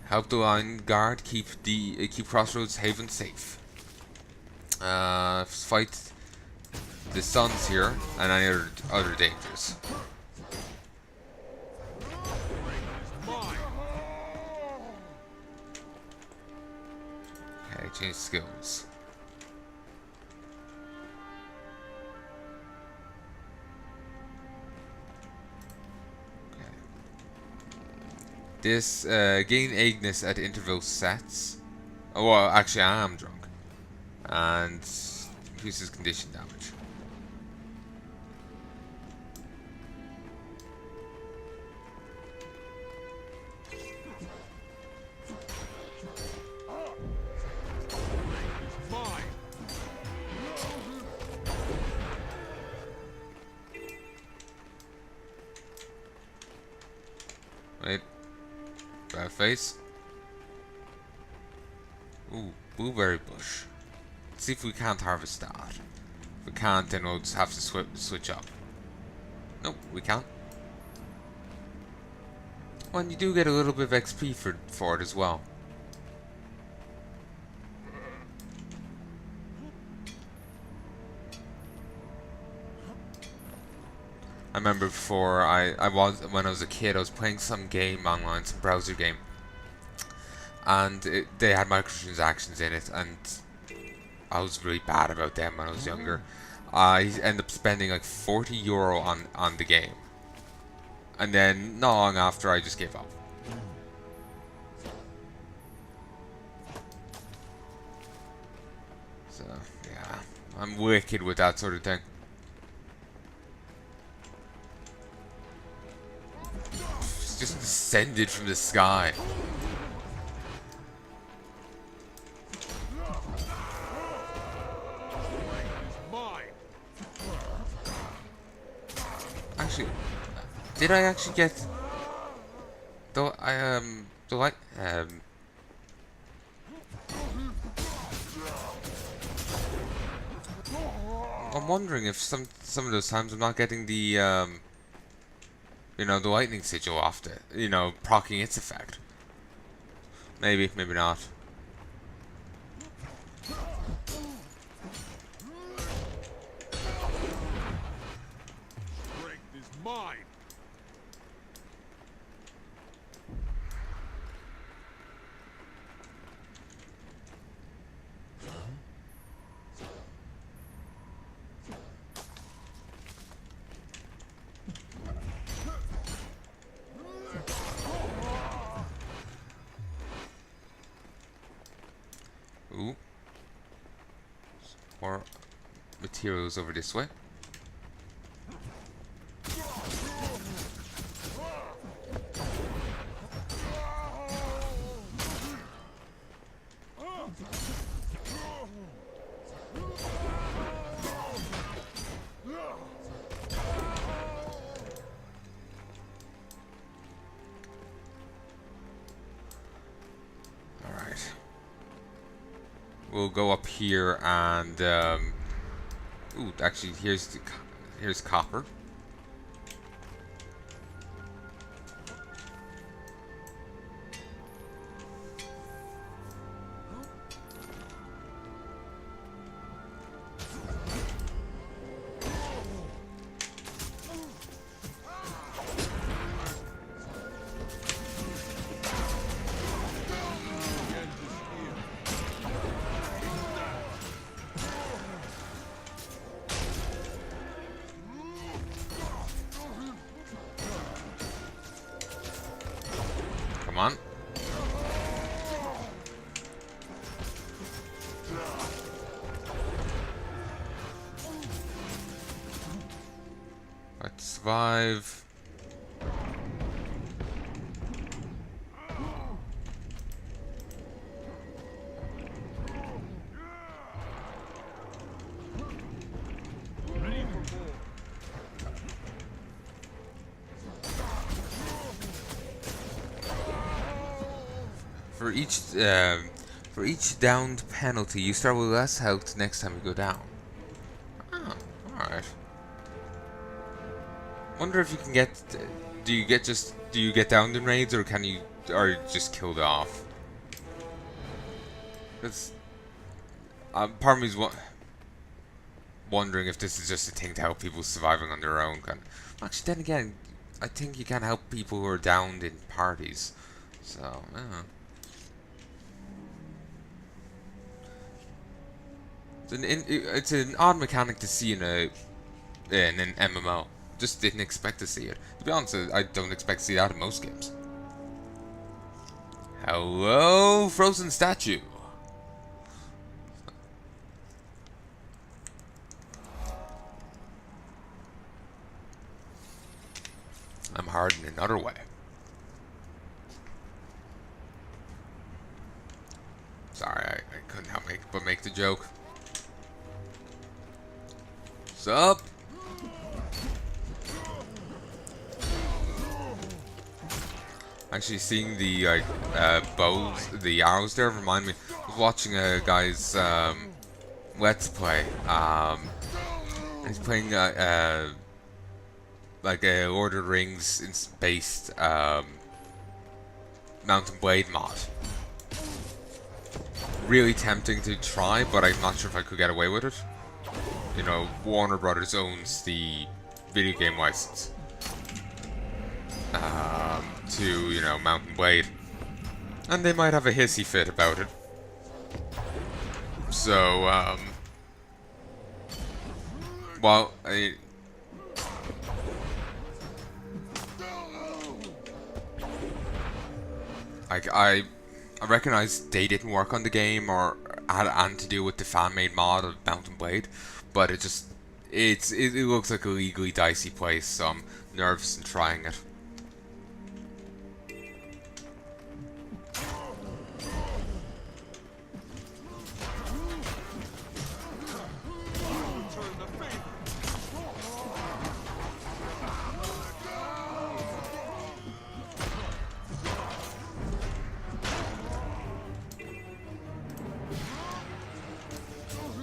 Help the line guard keep Crossroads Haven safe. Fight the Suns here and any other dangers. Okay, change skills. This gain Agnes at interval sets. Oh, well, actually, I am drunk, and increases condition damage. Wait. Bad face. Ooh, blueberry bush. Let's see if we can't harvest that. If we can't, then we'll just have to switch up. Nope, we can't. Well, and you do get a little bit of XP for it as well. I remember before when I was a kid, I was playing some game online, some browser game, and they had microtransactions in it, and I was really bad about them when I was younger. I ended up spending like €40 on the game, and then not long after I just gave up. So yeah, I'm wicked with that sort of thing. Just descended from the sky. Actually, did I actually get the light? I'm wondering if some of those times I'm not getting the you know, the lightning sigil off it, you know, proccing its effect. Maybe, maybe not. Strength is mine. Ooh. More materials over this way. We'll go up here and ooh, actually here's copper. Come on. Let's survive. For each downed penalty, you start with less health next time you go down. Oh, alright. Wonder if you can get. Do you get downed in raids, or can you or just killed off. Because part of me is wondering if this is just a thing to help people surviving on their own. Actually, then again, I think you can help people who are downed in parties. So, yeah. It's an odd mechanic to see in an MMO. Just didn't expect to see it. To be honest, I don't expect to see that in most games. Hello, frozen statue. I'm hard in another way. Sorry, I couldn't help but make the joke. Sup? Actually, seeing the bows, the arrows there remind me. I was watching a guy's let's play. And he's playing like a Lord of the Rings based Mountain Blade mod. Really tempting to try, but I'm not sure if I could get away with it. You know, Warner Brothers owns the video game license to, you know, Mountain Blade, and they might have a hissy fit about it. So, well, I recognize they didn't work on the game or had anything to do with the fan-made mod of Mountain Blade, but it looks like a legally dicey place, so I'm nervous in trying it.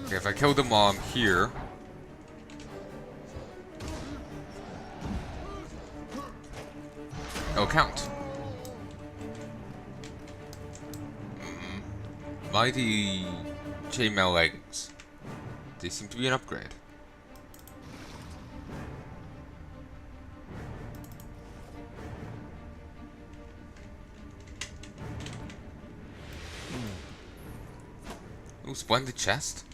Okay, if I kill them while I'm here, it'll count. Mighty chainmail leggings. They seem to be an upgrade. Ooh, splendid chest.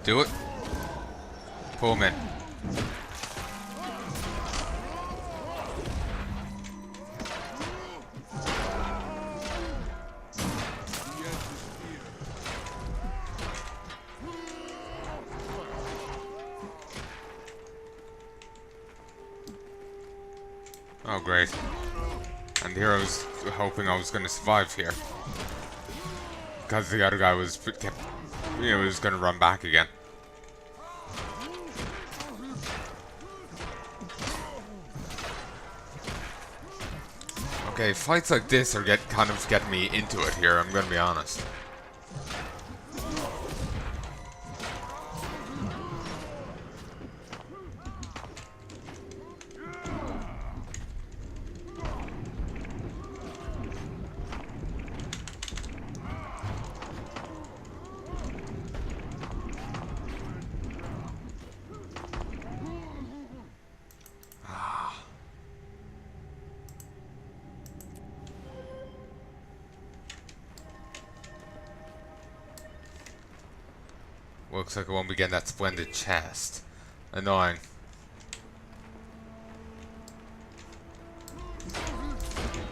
Do it. Pull him in. Oh, great. And here I was hoping I was going to survive here, because the other guy was was going to run back again. Okay, fights like this are kind of getting me into it here, I'm going to be honest. Looks like I won't be getting that splendid chest. Annoying.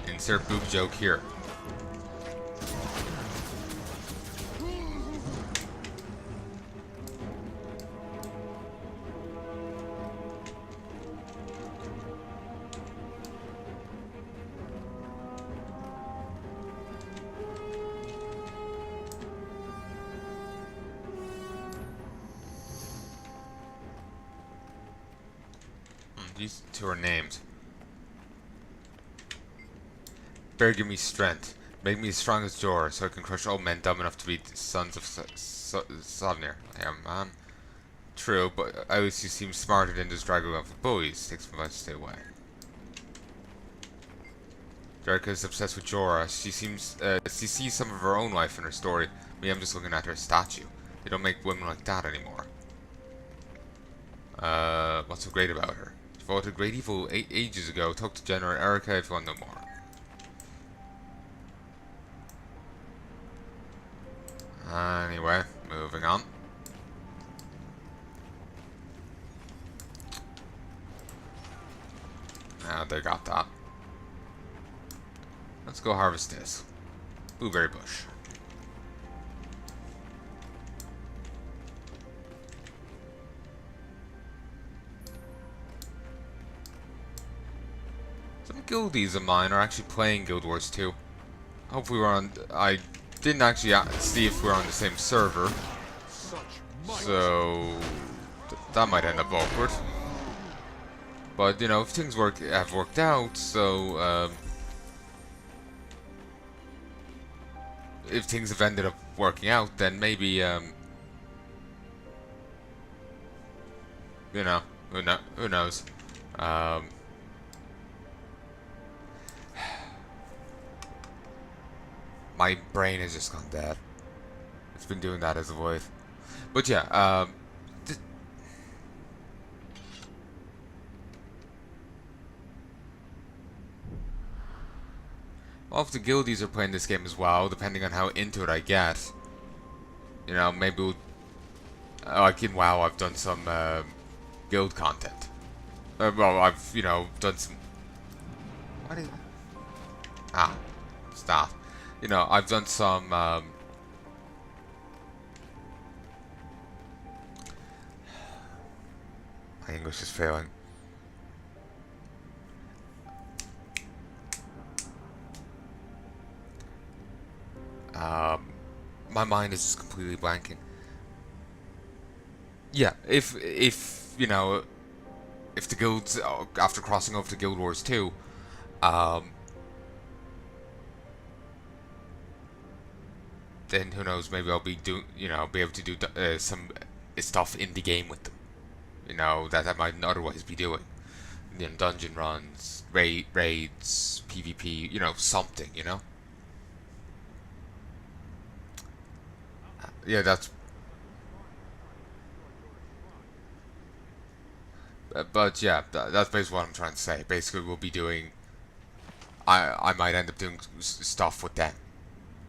Insert boob joke here. These two are named. Bear give me strength. Make me as strong as Jorah, so I can crush old men dumb enough to be the sons of Sovnir. Yeah, man. True, but I always seem smarter than this dragon with boys. Takes my advice to stay away. Jerica is obsessed with Jorah. She sees some of her own life in her story. Me, I'm just looking at her statue. They don't make women like that anymore. What's so great about her? She fought a great evil ages ago. Talk to General Erica if you want to know more. Anyway, moving on. Now they got that. Let's go harvest this. Blueberry bush. Some guildies of mine are actually playing Guild Wars 2. Hopefully we're on... I didn't actually see if we're on the same server. So... that might end up awkward. But, you know, if things have worked out, so... if things have ended up working out, then maybe, you know, who knows? My brain has just gone dead. It's been doing that as of late. But yeah, well, if the guildies are playing this game as well, depending on how into it I get, you know, maybe we'll, like in WoW, I've done some guild content. Well, I've, you know, done some... What is... Ah, stop. You know, I've done some... my English is failing. My mind is just completely blanking. Yeah, if you know, if the guilds after crossing over to Guild Wars 2, then who knows? Maybe I'll be be able to do some stuff in the game with them. You know that I might otherwise be doing. You know, dungeon runs, raids, PvP. You know, something. You know. Yeah, that's. But yeah, that's basically what I'm trying to say. Basically, we'll be doing. I might end up doing stuff with them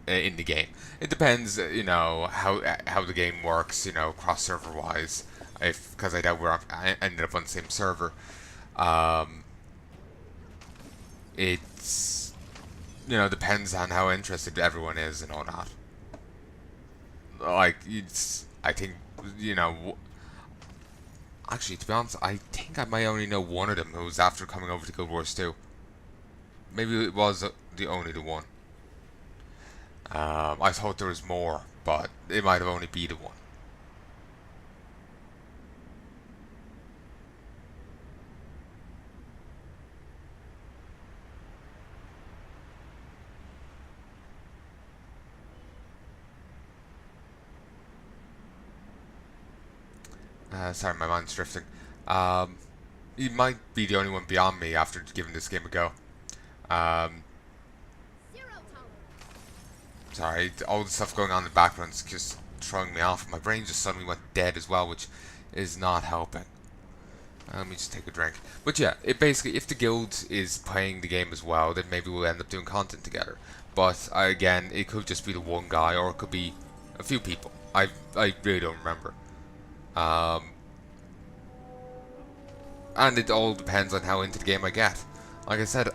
in the game. It depends, you know, how the game works, you know, cross server wise. Because I doubt I ended up on the same server. It's, you know, depends on how interested everyone is and all that. Like, I think, you know, actually, to be honest, I think I might only know one of them who was after coming over to Guild Wars 2. Maybe it was the only one. I thought there was more, but it might have only been the one. Sorry, my mind's drifting. He might be the only one beyond me after giving this game a go. Sorry, all the stuff going on in the background is just throwing me off. My brain just suddenly went dead as well, which is not helping. Let me just take a drink. But yeah, it basically, if the guild is playing the game as well, then maybe we'll end up doing content together. But again, it could just be the one guy, or it could be a few people. I really don't remember. And it all depends on how into the game I get. Like I said,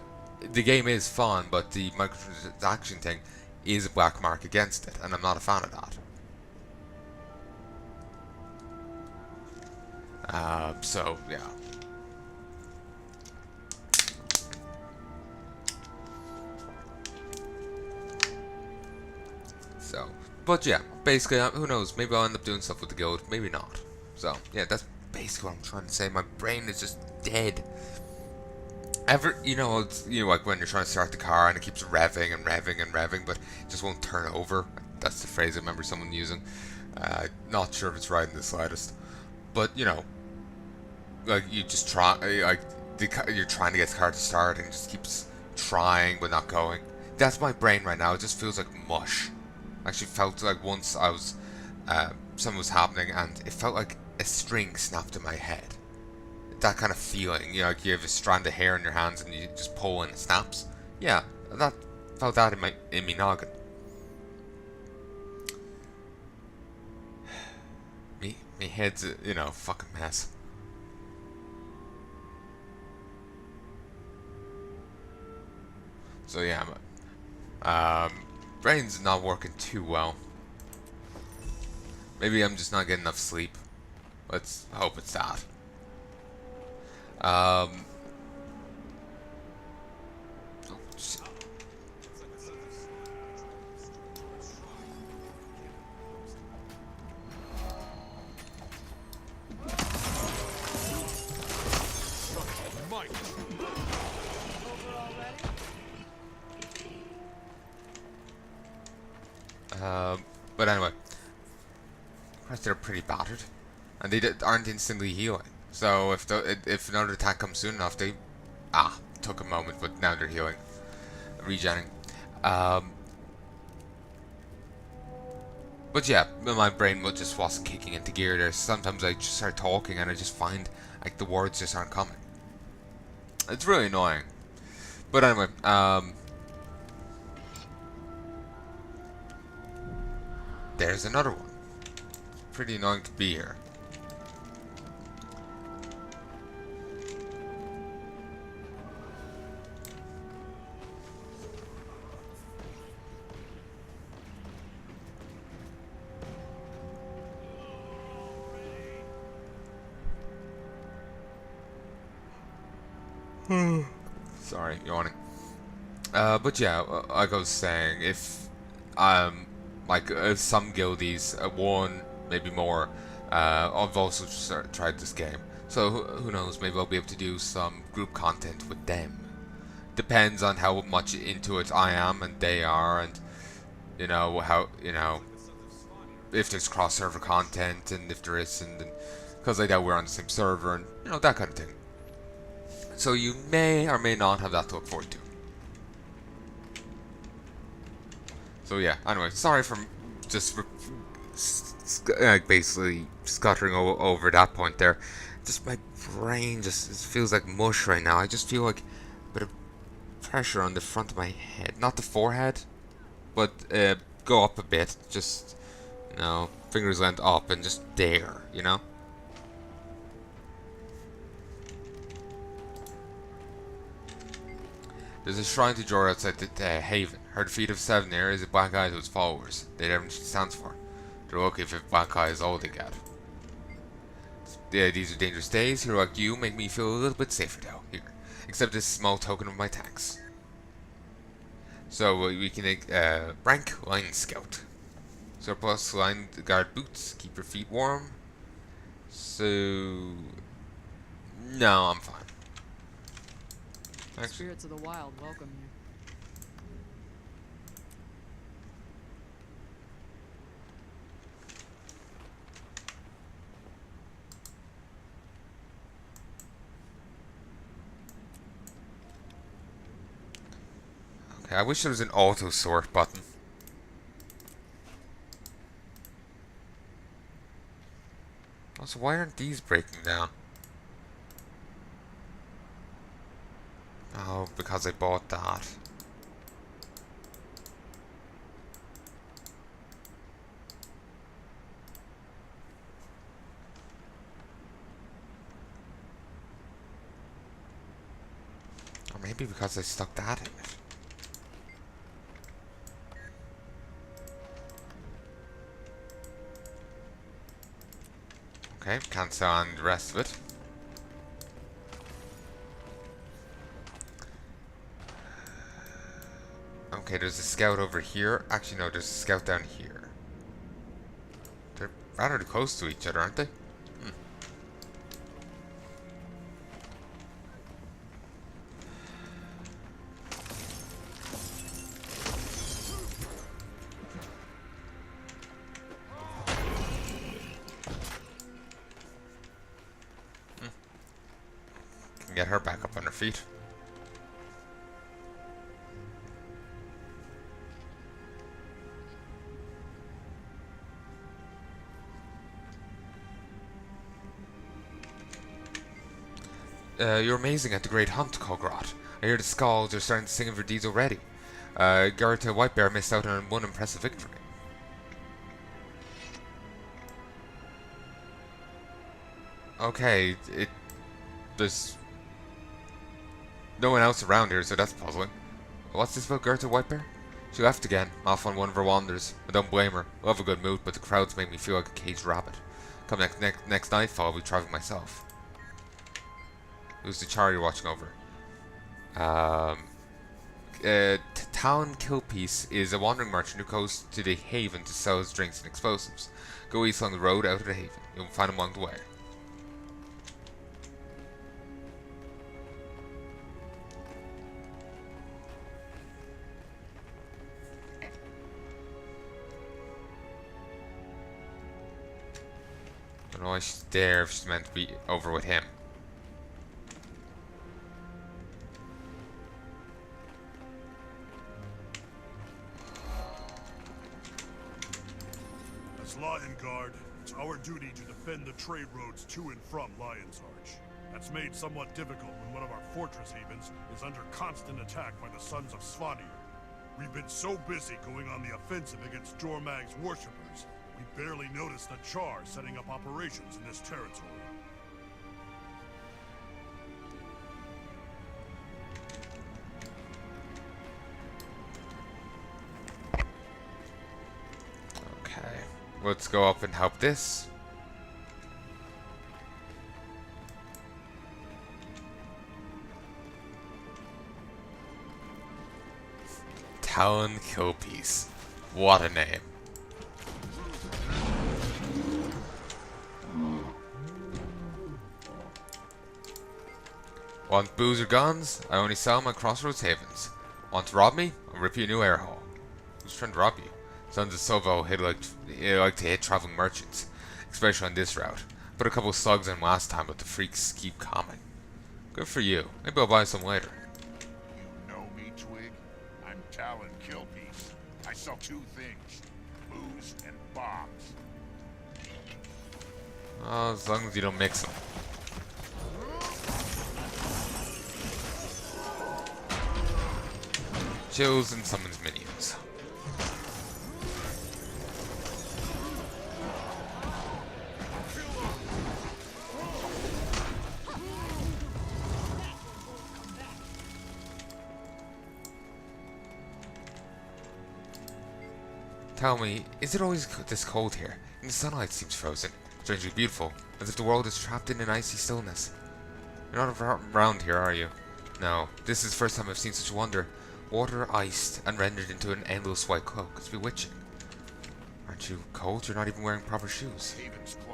the game is fun, but the microtransaction thing is a black mark against it, and I'm not a fan of that. So, yeah. So, but yeah, basically, who knows, maybe I'll end up doing stuff with the guild, maybe not. So, yeah, that's basically what I'm trying to say. My brain is just dead. Like when you're trying to start the car and it keeps revving and revving and revving, but it just won't turn over. That's the phrase I remember someone using. Not sure if it's right in the slightest, but like you just try, you're trying to get the car to start and it just keeps trying but not going. That's my brain right now. It just feels like mush. I actually felt like once I was, something was happening and it felt like a string snapped in my head. That kind of feeling, like you have a strand of hair in your hands and you just pull and it snaps. Yeah, that felt that in me noggin. Me head's a, fucking mess. So yeah, brain's not working too well. Maybe I'm just not getting enough sleep. Let's hope it's that. Oh, shit. But anyway, they're pretty battered, and they aren't instantly healing. So if another attack comes soon enough, they took a moment, but now they're healing, regenning. But yeah, my brain just wasn't kicking into gear there. Sometimes I just start talking and I just find like the words just aren't coming. It's really annoying. But anyway, there's another one. It's pretty annoying to be here. Sorry, yawning. But yeah, like I was saying, if some guildies, one maybe more, I've also tried this game, so who knows? Maybe I'll be able to do some group content with them. Depends on how much into it I am and they are, and if there's cross-server content and if there isn't, and because I doubt we're on the same server and that kind of thing. So you may or may not have that to look forward to. So yeah, anyway, sorry for just basically scuttering over that point there. Just my brain just feels like mush right now. I just feel like a bit of pressure on the front of my head. Not the forehead, but go up a bit. Just, fingers length up and just there, There's a shrine to Jor outside the haven. Her defeat of 7 there is a black eye to its followers. They never she stands for. They're lucky if a black eye is all they get. These are dangerous days. Hero like you make me feel a little bit safer though. Here. Accept this small token of my thanks. So we can rank Line Scout. Surplus line guard boots. Keep your feet warm. So no, I'm fine. The spirits of the wild welcome you. Okay, I wish there was an auto sort button. Also, why aren't these breaking down? Oh, because I bought that. Or maybe because I stuck that in it. Okay, cancel on the rest of it. Okay, there's a scout over here. Actually, no, there's a scout down here. They're rather close to each other, aren't they? can get her back up on her feet. You're amazing at the Great Hunt, Cogrot. I hear the Skalds are starting to sing of your deeds already. Garta Whitebear missed out on one impressive victory. Okay, there's no one else around here, so that's puzzling. What's this about Gerta Whitebear? She left again, off on one of her wanders. I don't blame her. I love a good mood, but the crowds make me feel like a caged rabbit. Come next nightfall, I'll be traveling myself. Who's the char you're watching over? Talon Killpiece is a wandering merchant who goes to the haven to sell his drinks and explosives. Go east on the road out of the haven. You'll find him along the way. I don't know why she's there if she's meant to be over with him. As Lion Guard, it's our duty to defend the trade roads to and from Lion's Arch. That's made somewhat difficult when one of our fortress havens is under constant attack by the Sons of Svanir. We've been so busy going on the offensive against Jormag's worshippers, we barely noticed the Char setting up operations in this territory. Okay, let's go up and help this. Talon Killpiece. What a name. Want booze or guns? I only sell them at Crossroads Havens. Want to rob me? I'll rip you a new air hole. Who's trying to rob you? Sons of Sovo like to hit traveling merchants, especially on this route. Put a couple of slugs in last time, but the freaks keep coming. Good for you. Maybe I'll buy some later. You know me, Twig? I'm Talon Killpiece. I sell two things, booze and bombs. Oh, as long as you don't mix them. Chills and summons minions. Tell me, is it always this cold here? And the sunlight seems frozen, strangely beautiful, as if the world is trapped in an icy stillness. You're not around here, are you? No, this is the first time I've seen such wonder. Water iced and rendered into an endless white cloak. It's bewitching. Aren't you cold? You're not even wearing proper shoes.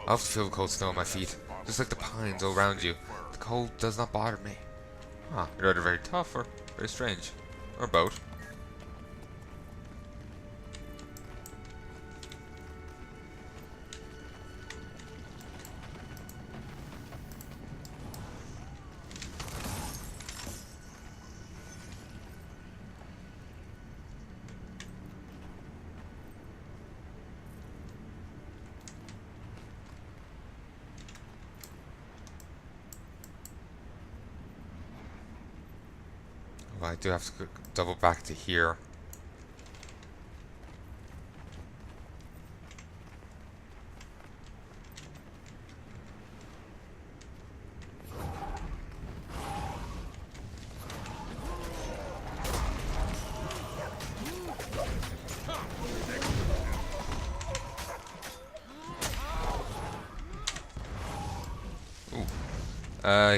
I often feel the cold snow on my feet, just like the pines all around you. The cold does not bother me. Ah, you're either very tough or very strange. Or both. Well, I do have to double back to here. Ooh.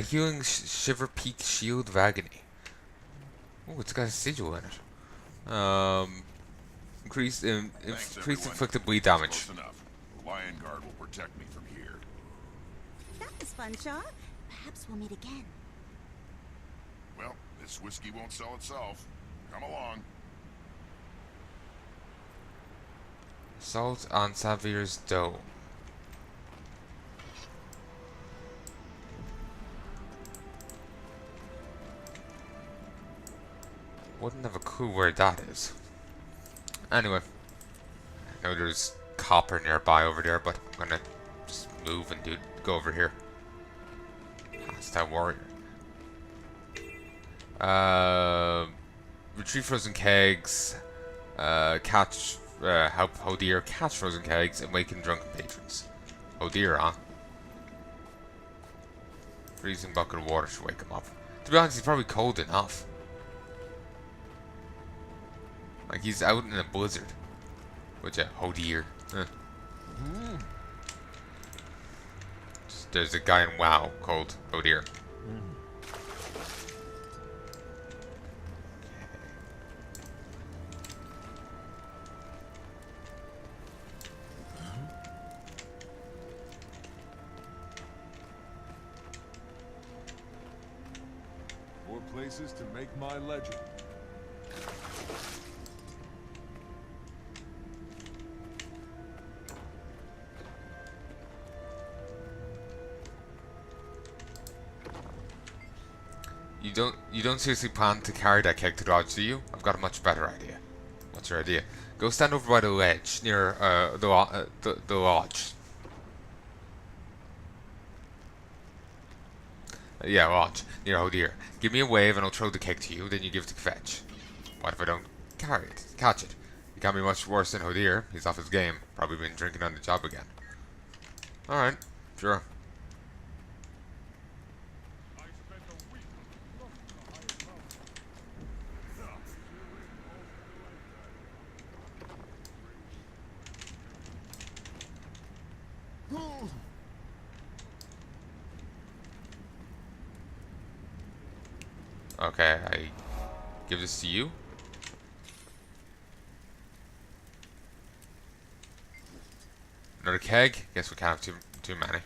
Healing Shiver Peak Shield of Agony. Oh, it's got a sigil in it. Increased inflicted bleed damage. Close enough. The Lion Guard will protect me from here. That was fun, Shaw. Perhaps we'll meet again. Well, this whiskey won't sell itself. Come along. Assault on Savir's Dome. Wouldn't have a clue where that is. Anyway, I know there's copper nearby over there, but I'm gonna just move and go over here. Past that warrior. Retrieve frozen kegs. Help Hodir catch frozen kegs and waken drunken patrons. Hodir, huh? Freezing bucket of water should wake him up. To be honest, he's probably cold enough. Like he's out in a blizzard. Which Hodir. There's a guy in WoW called Hodir. More places to make my legend. You don't seriously plan to carry that keg to Lodge, do you? I've got a much better idea. What's your idea? Go stand over by the ledge near the lodge. Yeah, lodge near Hodir. Give me a wave and I'll throw the keg to you. Then you give it to Fetch. What if I don't carry it? Catch it. He can't be much worse than Hodir. He's off his game. Probably been drinking on the job again. All right, sure. Okay, I give this to you. Another keg. Guess we can't have too many.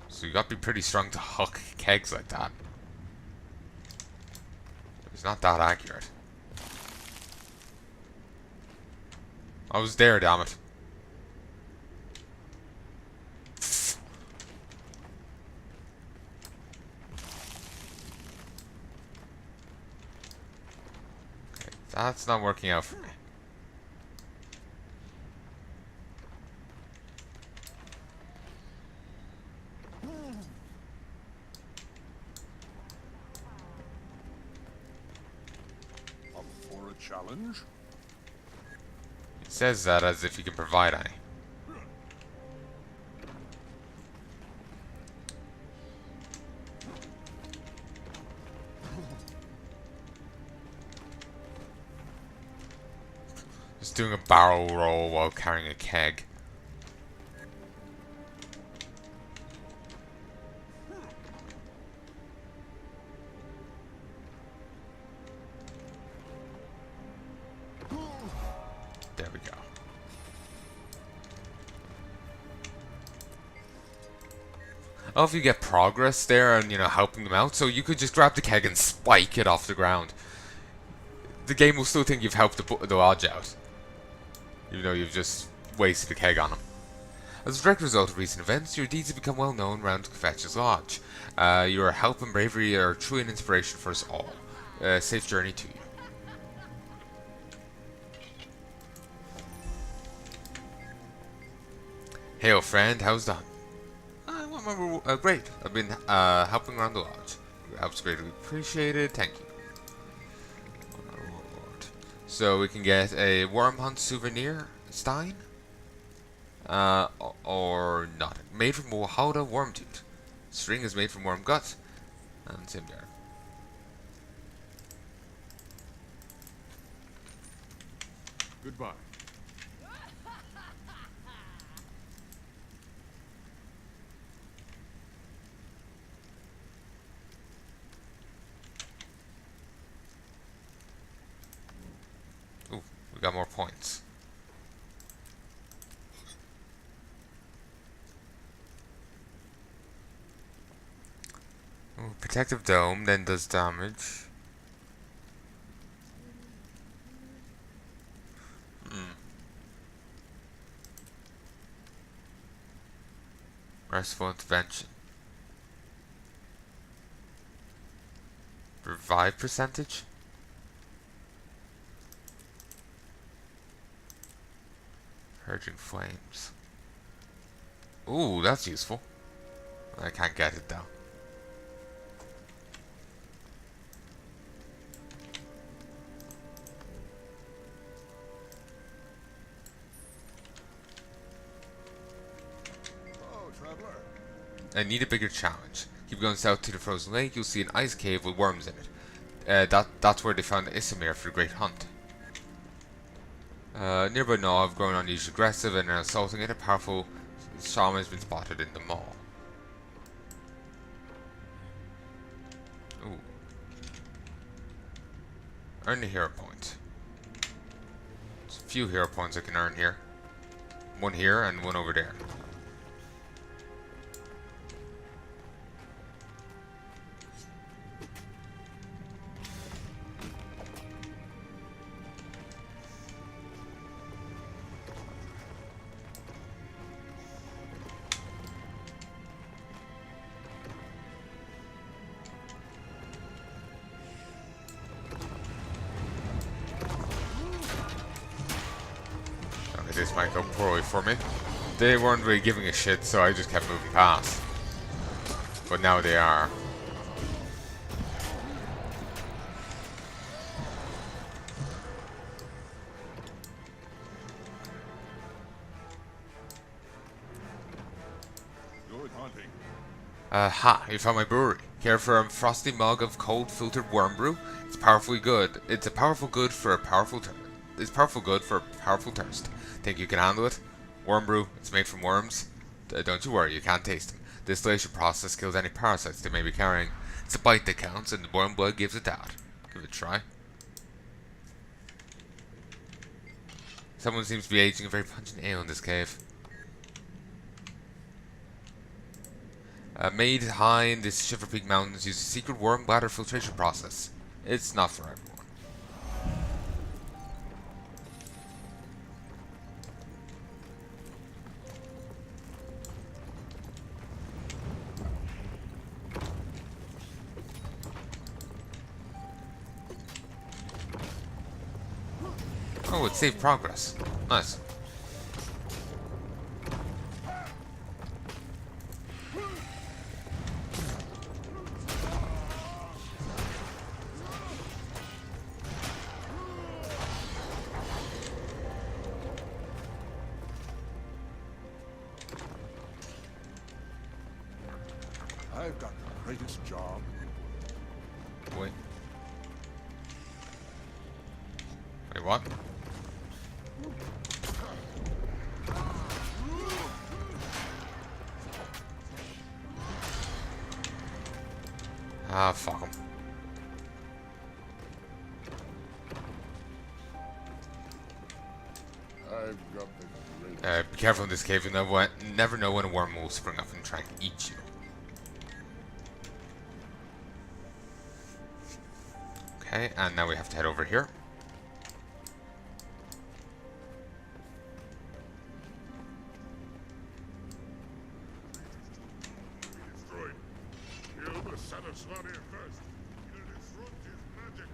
So you gotta be pretty strong to huck kegs like that. It's not that accurate. I was there, damn it. That's not working out for me. Up for a challenge? It says that as if you can provide any. Just doing a barrel roll while carrying a keg. There we go. Oh, if you get progress there and, helping them out, so you could just grab the keg and spike it off the ground. The game will still think you've helped the lodge out. Even though you've just wasted the keg on them. As a direct result of recent events, your deeds have become well known around Kvetch's lodge. Your help and bravery are truly an inspiration for us all. Safe journey to you. Hey, old friend, how's that? Great. I've been helping around the lodge. Your help's greatly appreciated. Thank you. So we can get a worm hunt souvenir stein, or not. Made from Wahauda worm tooth. String is made from worm gut, and same there. Goodbye. Ooh, we got more points. Ooh, protective dome then does damage. Merciful intervention. survive percentage. Purging flames. Ooh, that's useful. I can't get it though. Oh, traveler. I need a bigger challenge. Keep going south to the frozen lake, you'll see an ice cave with worms in it. That's where they found Isamir for the Great Hunt. Nearby gnaw have grown unusually aggressive and are assaulting it. A powerful shaman has been spotted in the mall. Ooh. Earn a hero point. There's a few hero points I can earn here. One here and one over there. This might go poorly for me. They weren't really giving a shit, so I just kept moving past. But now they are. Good hunting. Ha! You found my brewery. Care for a frosty mug of cold filtered worm brew? It's powerfully good. It's a powerful good for a powerful It's powerful good for a powerful thirst. Think you can handle it? Worm brew. It's made from worms. Don't you worry, you can't taste them. The distillation process kills any parasites they may be carrying. It's a bite that counts, and the worm blood gives it out. Give it a try. Someone seems to be aging a very pungent ale in this cave. Made high in the Shiver Peak Mountains uses a secret worm bladder filtration process. It's not for everyone. Oh, it saved progress. Nice. I've got the greatest job. Wait. Wait, what? Ah, fuck 'em. I've got the greatest. Be careful in this cave. You never know when a worm will spring up and try and eat you. Okay, and now we have to head over here. Destroyed. Kill the son of Swanir first. It'll disrupt his magic.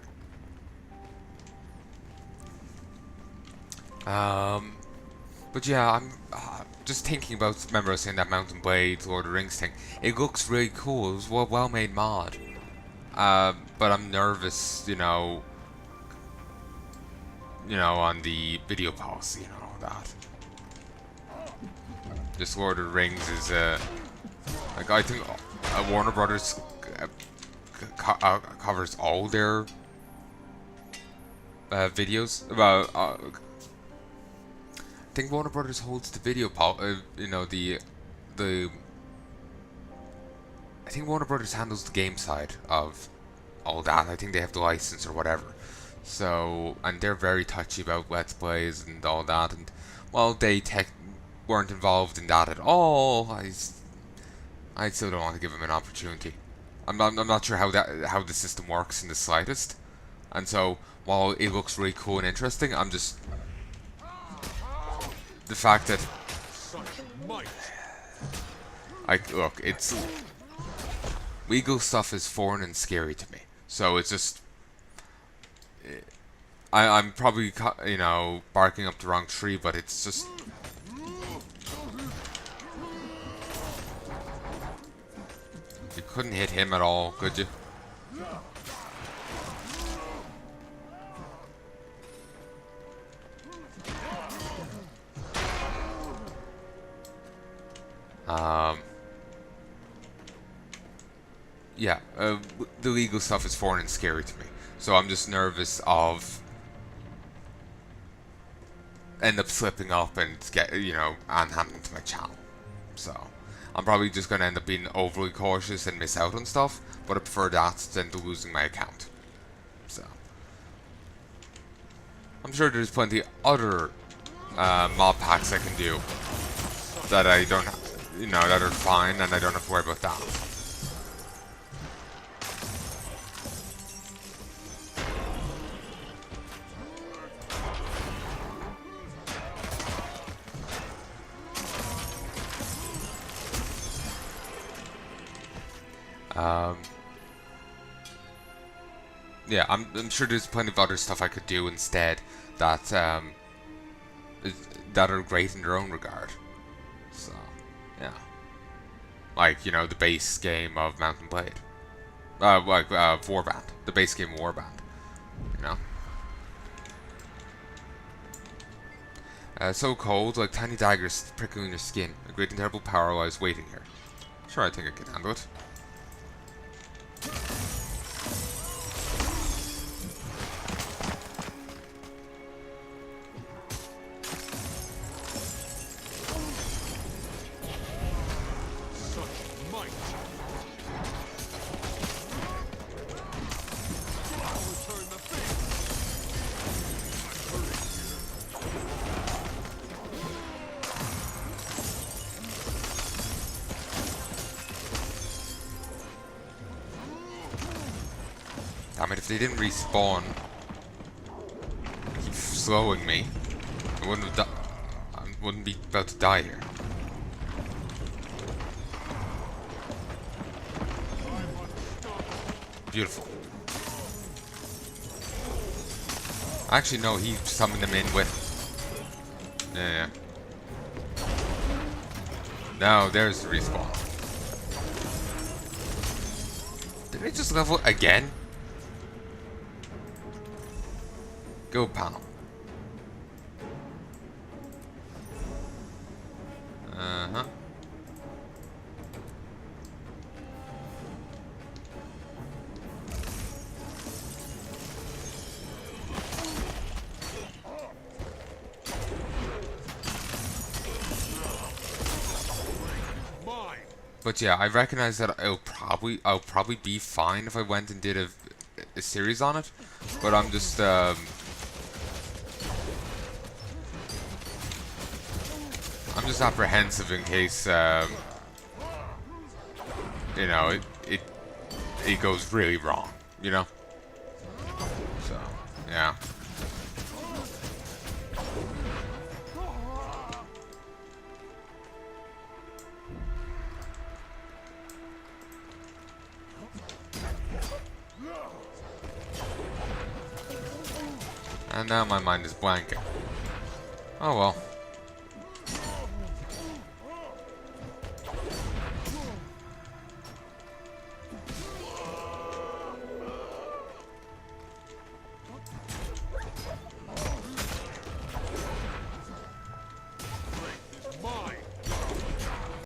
But yeah, I'm just thinking about, remember I was saying that Mountain Blade, Lord of the Rings thing. It looks really cool. It was a well-made mod. But I'm nervous, you know, on the video policy and all that. This Lord of the Rings is, like, I think Warner Brothers covers all their videos about. I think Warner Brothers holds the video, I think Warner Brothers handles the game side of all that. I think they have the license or whatever. So, and they're very touchy about Let's Plays and all that. And while they weren't involved in that at all, I still don't want to give them an opportunity. I'm not sure how the system works in the slightest. And so, while it looks really cool and interesting, I'm just the fact that Such might. look, it's legal stuff is foreign and scary to me. So it's just, I'm probably barking up the wrong tree, but it's just. You couldn't hit him at all, could you? Yeah, the legal stuff is foreign and scary to me, so I'm just nervous of end up slipping up and get and happening to my channel. So I'm probably just gonna end up being overly cautious and miss out on stuff, but I prefer that than to losing my account. So I'm sure there's plenty other mod packs I can do that I don't, that are fine, and I don't have to worry about that. Yeah, I'm sure there's plenty of other stuff I could do instead that that are great in their own regard. So, yeah, like the base game of Mount and Blade, like Warband, the base game Warband, so cold, like tiny daggers prickling your skin. A great and terrible power lies waiting here. Sure, I think I can handle it. Damn it, if they didn't respawn, keep slowing me, I wouldn't be about to die here. Beautiful. Actually, no, he summoned them in with. Yeah. No, there's the respawn. Did I just level again? Go, pal. Uh-huh. But yeah, I recognize that I'll probably be fine if I went and did a series on it. But I'm just apprehensive in case it goes really wrong, So yeah. And now my mind is blanking. Oh well.